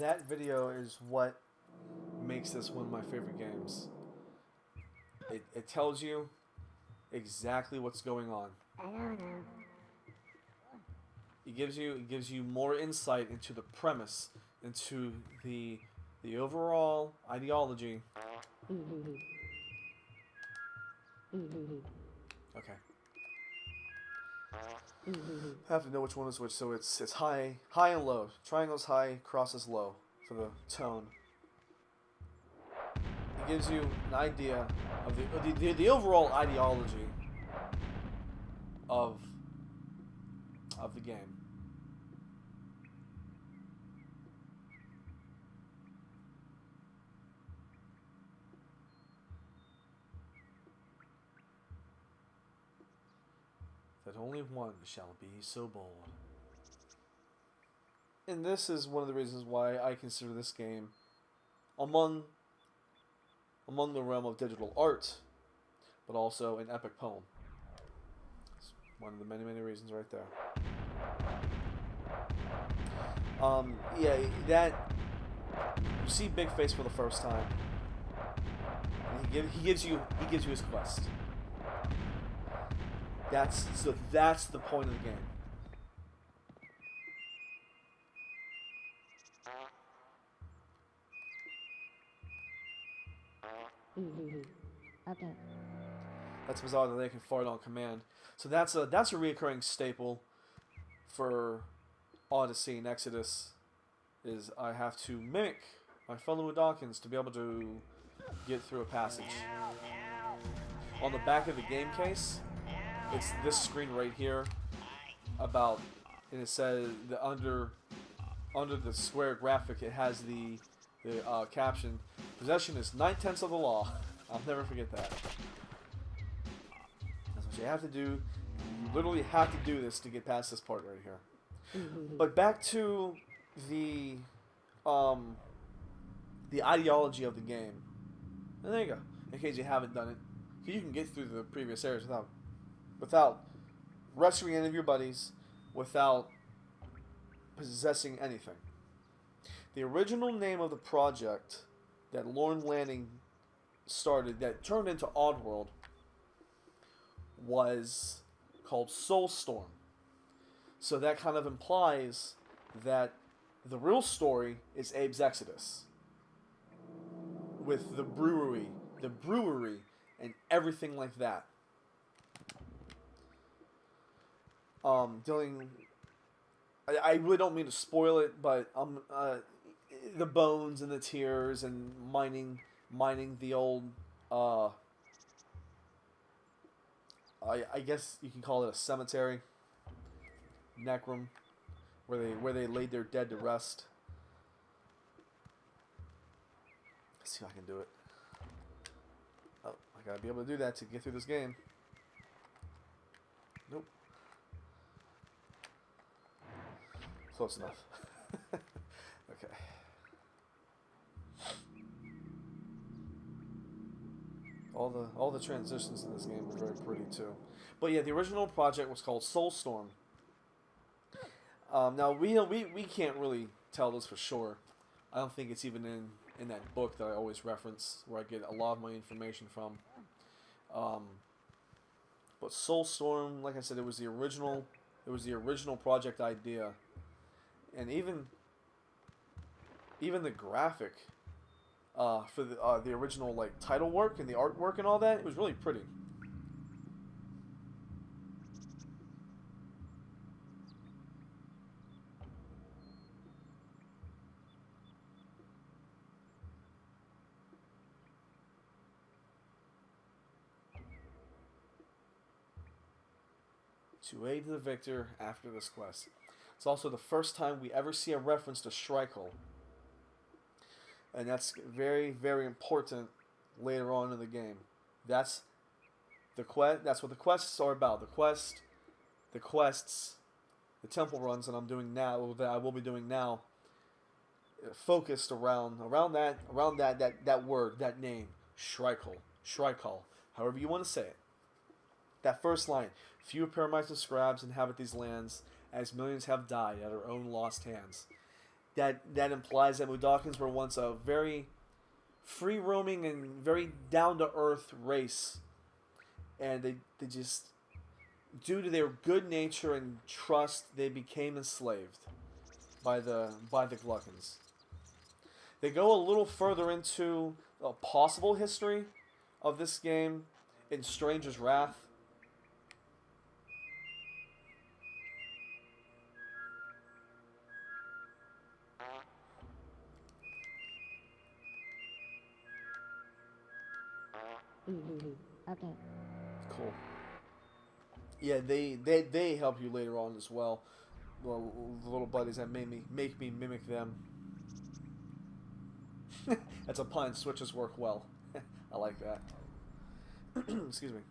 that video is what makes this one of my favorite games. It tells you exactly what's going on. I don't know. It gives you more insight into the premise, into the overall ideology. Okay. I have to know which one is which, so it's high and low. Triangle's high, cross is low for the tone. It gives you an idea of the overall ideology of the game. That only one shall be so bold. And this is one of the reasons why I consider this game among the realm of digital art, but also an epic poem. It's one of the many, many reasons right there. Yeah, that you see Big Face for the first time. And he gives you his quest. That's the point of the game. Okay. That's bizarre that they can fart on command. So that's a reoccurring staple for Oddysee and Exodus. Is I have to mimic my fellow Dawkins to be able to get through a passage. On the back of the game case, it's this screen right here about, and it says the under the square graphic, it has the caption, "Possession is 9/10 of the law." I'll never forget that. That's what you have to do. You literally have to do this to get past this part right here. But back to the ideology of the game. And there you go. In case you haven't done it, you can get through the previous areas without rescuing any of your buddies, without possessing anything. The original name of the project that Lorne Lanning started, that turned into Oddworld, was called Soulstorm. So that kind of implies that the real story is Abe's Exodus, with the brewery, and everything like that. I really don't mean to spoil it, but the bones and the tears and mining the old I guess you can call it a cemetery, necrum, where they laid their dead to rest. Let's see if I can do it. Oh, I gotta be able to do that to get through this game. Nope. Close enough. Okay. All the transitions in this game are very pretty too. But yeah, the original project was called Soulstorm. Now we can't really tell this for sure. I don't think it's even in that book that I always reference, where I get a lot of my information from. But Soulstorm, like I said, it was the original project idea, and even the graphic for the original like title work and the artwork and all that, it was really pretty. To aid the victor after this quest. It's also the first time we ever see a reference to Schreichel. And that's very, very important later on in the game. That's what the quests are about. The quests, the temple runs that I'm doing now, that I will be doing now, focused around that word, that name, Schreichel, however you want to say it. That first line: few Paramites and Scrabs inhabit these lands, as millions have died at our own lost hands. that implies that Mudokons were once a very free roaming and very down to earth race, and they just, due to their good nature and trust, they became enslaved by the Gluckons. They go a little further into a possible history of this game in Stranger's Wrath. Okay. Cool. Yeah, they help you later on as well. Well, the little buddies that make me mimic them. That's a pun. Switches work well. I like that. Excuse me.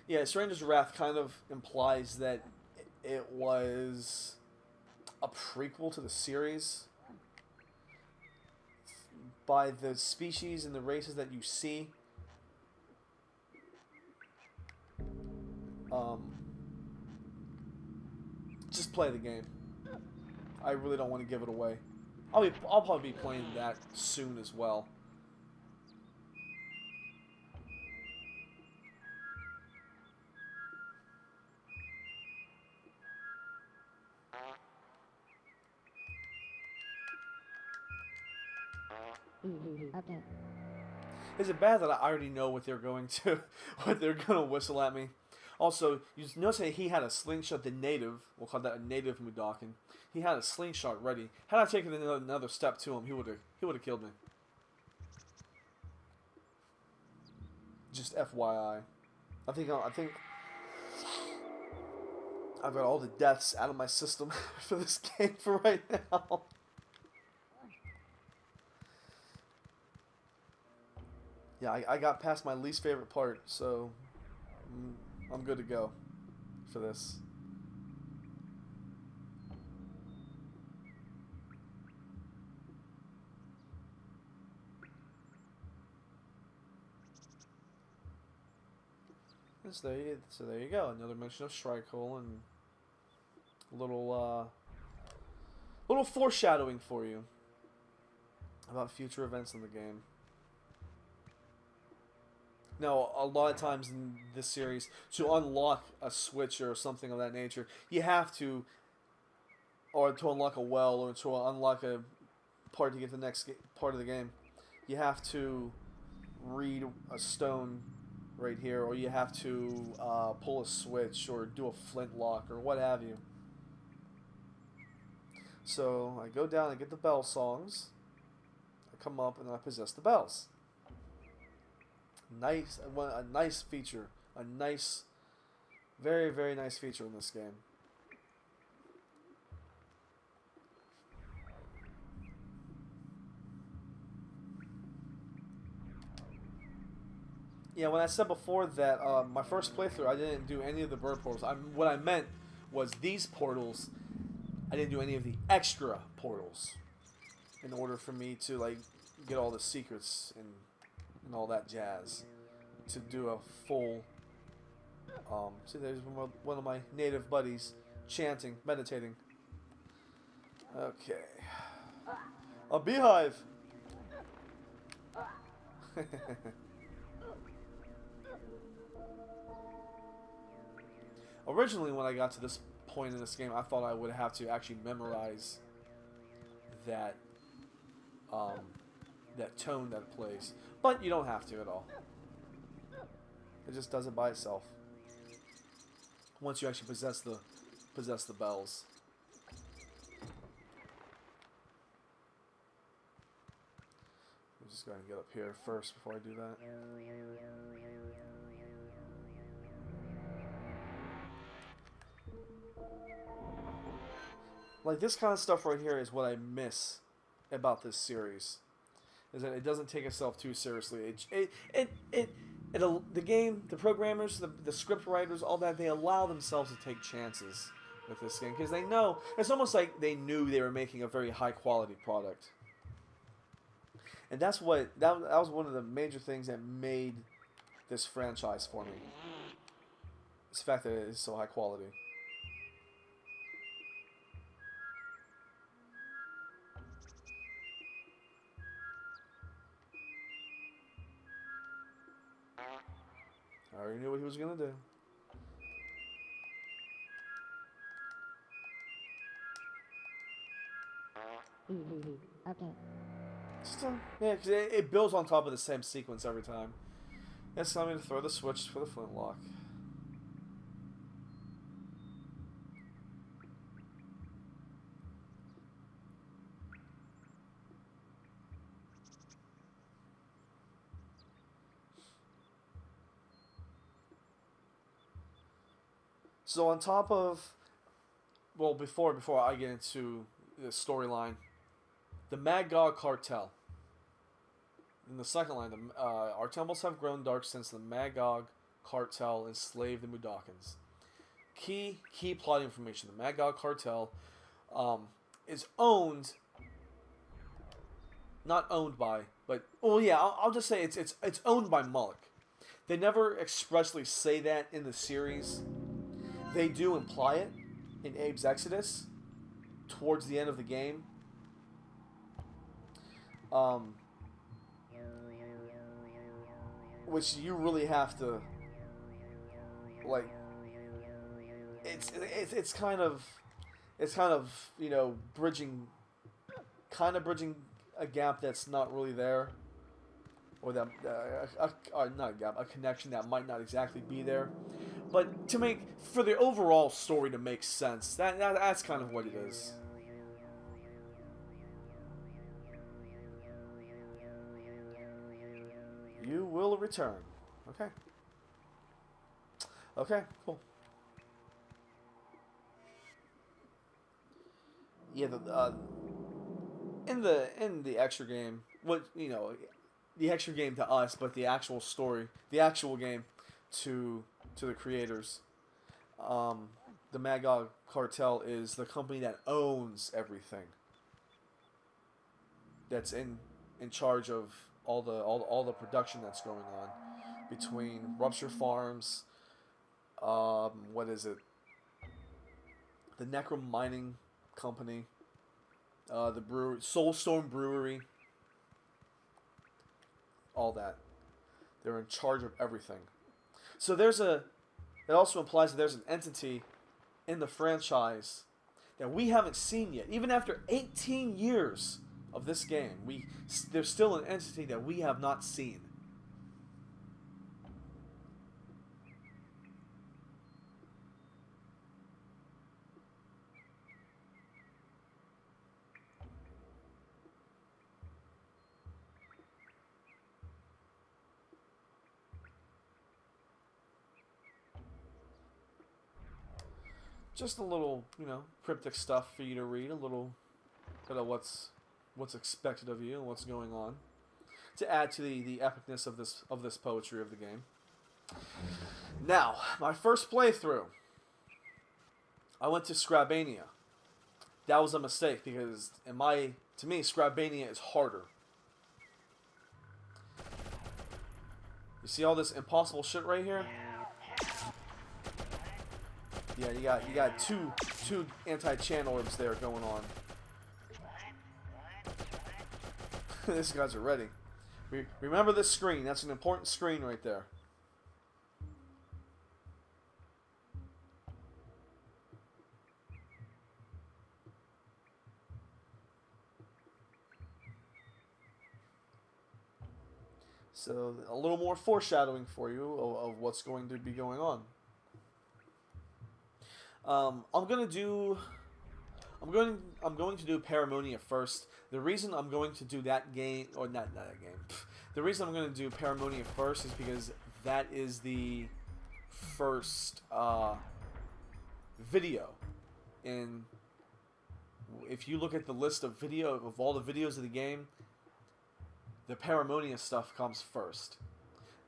Yeah, Stranger's Wrath kind of implies that it was a prequel to the series by the species and the races that you see. Just play the game. I really don't want to give it away. I'll probably be playing that soon as well. Okay. Is it bad that I already know what they're going to, what they're going to whistle at me? Also, you notice that he had a slingshot. The native, we'll call that a native Mudokon. He had a slingshot ready. Had I taken another step to him, he would have killed me. Just FYI. I think I've got all the deaths out of my system for this game for right now. Yeah, I got past my least favorite part, so I'm good to go for this. So there you go. Another mention of Shrike-Hole and a little foreshadowing for you about future events in the game. Now, a lot of times in this series, to unlock a switch or something of that nature, you have to, or to unlock a well, or to unlock a part to get to the next part of the game, you have to read a stone right here, or you have to pull a switch, or do a flintlock, or what have you. So, I go down and get the bell songs, I come up and I possess the bells. Nice, a nice feature, a nice, very, very nice feature in this game. Yeah, when I said before that my first playthrough, I didn't do any of the bird portals. What I meant was these portals, I didn't do any of the extra portals in order for me to like get all the secrets and all that jazz to do a full see, there's one of my native buddies chanting, meditating. Okay, a beehive. Originally, when I got to this point in this game, I thought I would have to actually memorize that that tone that it plays. But you don't have to at all. It just does it by itself. Once you actually possess the bells. I'm just going to get up here first before I do that. Like, this kind of stuff right here is what I miss about this series. Is that it doesn't take itself too seriously. The game, the programmers, the script writers, all that, they allow themselves to take chances with this game because they know, it's almost like they knew they were making a very high quality product. And that was one of the major things that made this franchise for me. It's the fact that it is so high quality. I already knew what he was gonna do. Okay. Yeah, because it builds on top of the same sequence every time. It's time to throw the switch for the flintlock. So on top of, well, before I get into the storyline, the Magog cartel. In the second line, our temples have grown dark since the Magog cartel enslaved the Mudokons. Key plot information: the Magog cartel is owned, not owned by, but I'll just say it's owned by Moloch. They never expressly say that in the series. They do imply it in Abe's Exodus towards the end of the game. Which you really have to, like, it's kind of bridging a gap that's not really there, or that not a gap, a connection that might not exactly be there, but to make for the overall story to make sense, that's kind of what it is. You will return. Okay. Okay, cool. Yeah, in the extra game, the extra game to us, but the actual story, the actual game to the creators, the Magog cartel is the company that owns everything. That's in charge of all the production that's going on between Rupture Farms, what is it? The Necrom Mining Company, the brewery, Soulstorm Brewery, all that. They're in charge of everything. So it also implies that there's an entity in the franchise that we haven't seen yet. Even after 18 years of this game, there's still an entity that we have not seen. Just a little, cryptic stuff for you to read, a little bit of what's expected of you and what's going on, to add to the epicness of this poetry of the game. Now, my first playthrough, I went to Scrabania. That was a mistake because to me, Scrabania is harder. You see all this impossible shit right here? Yeah, you got two anti-channelers there going on. These guys are ready. Remember this screen. That's an important screen right there. So a little more foreshadowing for you of what's going to be going on. I'm going to do Paramonia first. The reason I'm going to do that game, or not that game, the reason I'm going to do Paramonia first is because that is the first video. And if you look at the list of all the videos of the game, the Paramonia stuff comes first.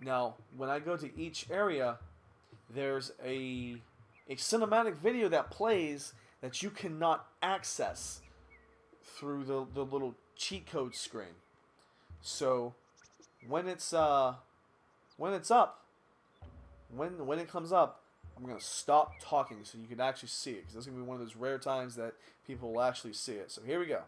Now, when I go to each area, there's a cinematic video that plays that you cannot access through the little cheat code screen. So when it comes up, I'm gonna stop talking so you can actually see it, because this is gonna be one of those rare times that people will actually see it. So here we go.